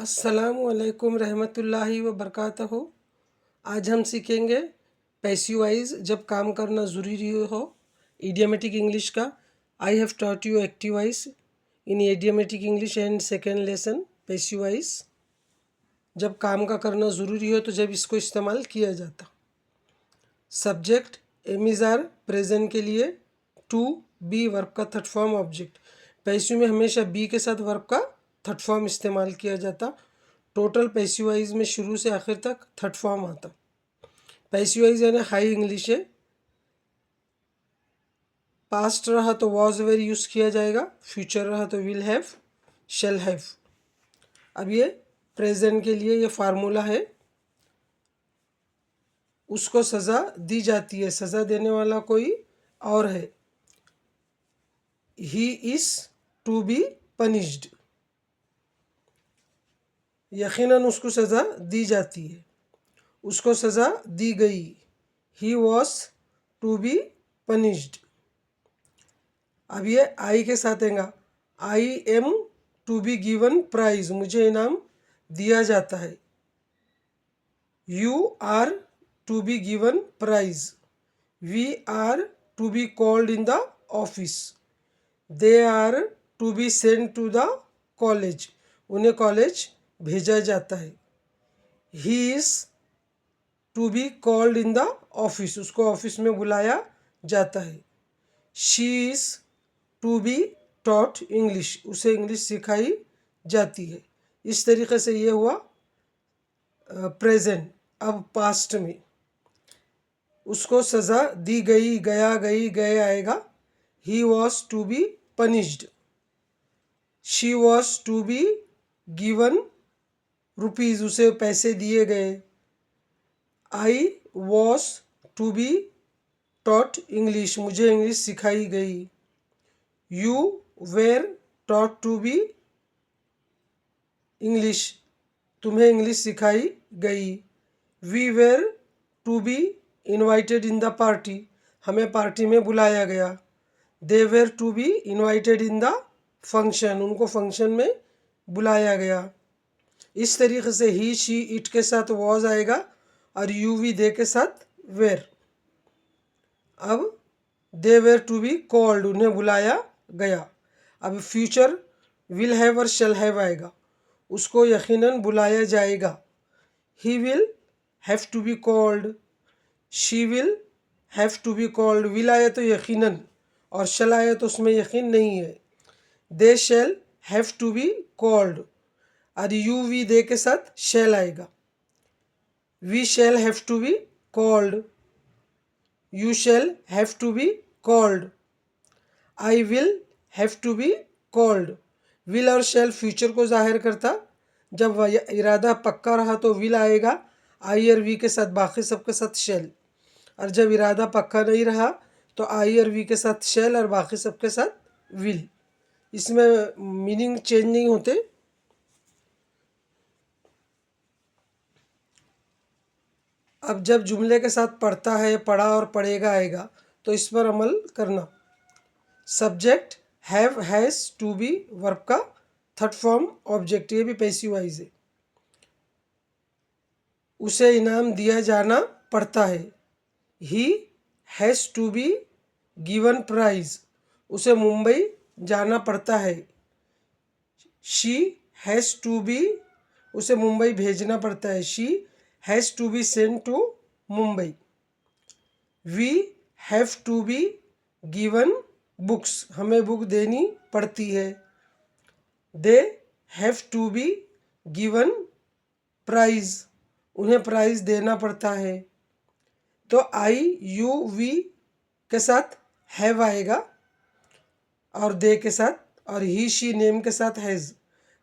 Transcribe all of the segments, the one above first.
अस्सलामुअलैकुम रहमतुल्लाहि व बरकातहू। आज हम सीखेंगे पैसिव वाइज जब काम करना ज़रूरी हो इडियोमेटिक इंग्लिश का। I have taught you active voice in idiomatic English and second lesson passive wise. जब काम का करना ज़रूरी हो तो जब इसको इस्तेमाल किया जाता। Subject am is are present के लिए, टू बी वर्ब का थर्ड फॉर्म ऑब्जेक्ट। पैसिव में हमेशा बी के साथ वर्ब का थर्ड फॉर्म इस्तेमाल किया जाता। टोटल पैसिव वाइज में शुरू से आखिर तक थर्ड फॉर्म आता। पैसिव वाइज यानी हाई इंग्लिश है। पास्ट रहा तो वॉज वेर यूज़ किया जाएगा, फ्यूचर रहा तो विल हैव, शेल हैव। अब ये प्रेजेंट के लिए ये फार्मूला है। उसको सज़ा दी जाती है, सज़ा देने वाला कोई और है। He is to be punished, यकीनन उसको सज़ा दी जाती है, उसको सज़ा दी गई। He was to be punished. अब ये आई के साथ आएगा, I am to be given prize, मुझे इनाम दिया जाता है। You are to be given prize, we are to be called in the office, they are to be sent to the college, उन्हें कॉलेज भेजा जाता है। He is to be called in the office, उसको office में बुलाया जाता है। She is to be taught English, उसे इंग्लिश सिखाई जाती है। इस तरीके से ये हुआ प्रेजेंट। अब पास्ट में उसको सज़ा दी गई, गया, गई, गए आएगा। He was to be punished, she was to be given rupees, उसे पैसे दिए गए। I was to be taught English, मुझे इंग्लिश सिखाई गई। You were taught to be English, तुम्हें इंग्लिश सिखाई गई। We were to be invited in the party, हमें पार्टी में बुलाया गया। They were to be invited in the function, उनको फंक्शन में बुलाया गया। इस तरीके से ही, शी, इट के साथ वॉज आएगा और यू वी दे के साथ वेर। अब they were to be called, उन्हें बुलाया गया। अब फ्यूचर विल हैव और शेल हैव आएगा, उसको यकीनन बुलाया जाएगा। He will have to be called, she will have to be called. Will आया तो यकीनन और शेल आया तो उसमें यकीन नहीं है। They shall have to be called और यू वी दे के साथ शेल आएगा। We shall have to be called, you shall have to be called. I will have to be called. Will और शेल फ्यूचर को जाहिर करता। जब इरादा पक्का रहा तो विल आएगा आई और वी के साथ, बाकी सबके साथ शेल। और जब इरादा पक्का नहीं रहा तो आई और वी के साथ शेल और बाकी सबके साथ विल। इसमें मीनिंग चेंज नहीं होते। अब जब जुमले के साथ पढ़ता है, पढ़ा और पढ़ेगा आएगा तो इस पर अमल करना। Subject have, has, to be verb का थर्ड फॉर्म ऑब्जेक्ट, ये भी पैसिव वाइज है। उसे इनाम दिया जाना पड़ता है। He has to be given prize, उसे मुंबई जाना पड़ता है। शी हैज़ टू बी, उसे मुंबई भेजना पड़ता है। She has to be sent to Mumbai. We have to be given books, हमें बुक देनी पड़ती है। They have to be given prize, उन्हें प्राइज देना पड़ता है। तो आई, यू, वी के साथ हैव आएगा और दे के साथ, और ही, शी, नेम के साथ has.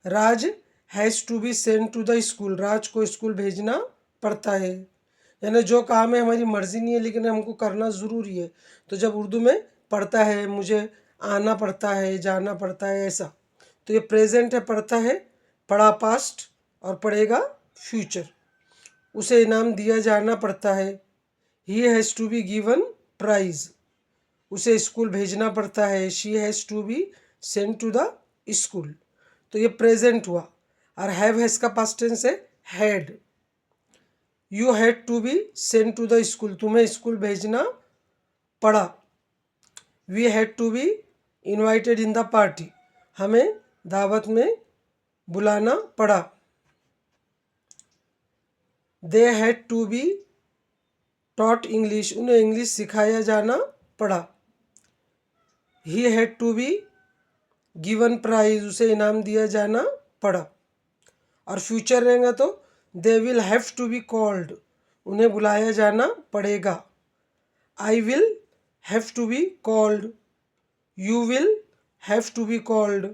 Raj has to be sent to the school, Raj को स्कूल भेजना पड़ता है। यानी जो काम है हमारी मर्जी नहीं है लेकिन हमको करना ज़रूरी है। तो जब उर्दू में पढ़ता है, मुझे आना पड़ता है, जाना पड़ता है, ऐसा। तो ये प्रेजेंट है, पढ़ता है, पढ़ा पास्ट और पढ़ेगा फ्यूचर। उसे इनाम दिया जाना पड़ता है। He has to be given prize, उसे स्कूल भेजना पड़ता है। She has to be sent to the school. तो ये प्रेजेंट हुआ। और हैव है इसका पास्ट टेंस है had. You had to be sent to the school, तुम्हें स्कूल भेजना पड़ा। We had to be invited in the party, हमें दावत में बुलाना पड़ा। They had to be taught English, उन्हें इंग्लिश सिखाया जाना पड़ा। He had to be given prize, उसे इनाम दिया जाना पड़ा। और फ्यूचर रहेगा तो they will have to be called, उन्हें बुलाया जाना पड़ेगा। I will have to be called, you will have to be called.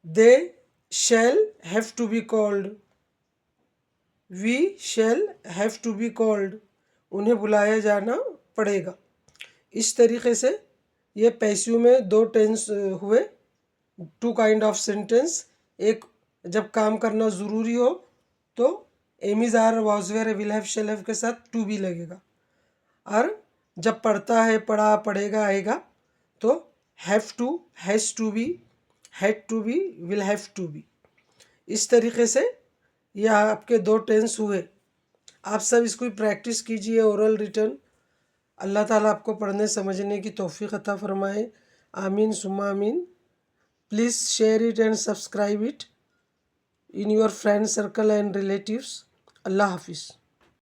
They shall have to be called, we shall have to be called, उन्हें बुलाया जाना पड़ेगा। इस तरीके से ये पैसिव में दो टेंस हुए, टू काइंड ऑफ सेंटेंस। एक जब काम करना ज़रूरी हो तो am is are was were will have shall have के साथ टू बी लगेगा, और जब पढ़ता है पढ़ा पढ़ेगा आएगा तो have to, has to be, had to be, will have to be. इस तरीके से यह आपके दो टेंस हुए। आप सब इसको प्रैक्टिस कीजिए, ओरल रिटर्न। अल्लाह ताला आपको पढ़ने समझने की तौफीक अता फरमाए। आमीन सुम्मा आमीन। Please share it and subscribe it in your friend circle and relatives. Allah Hafiz.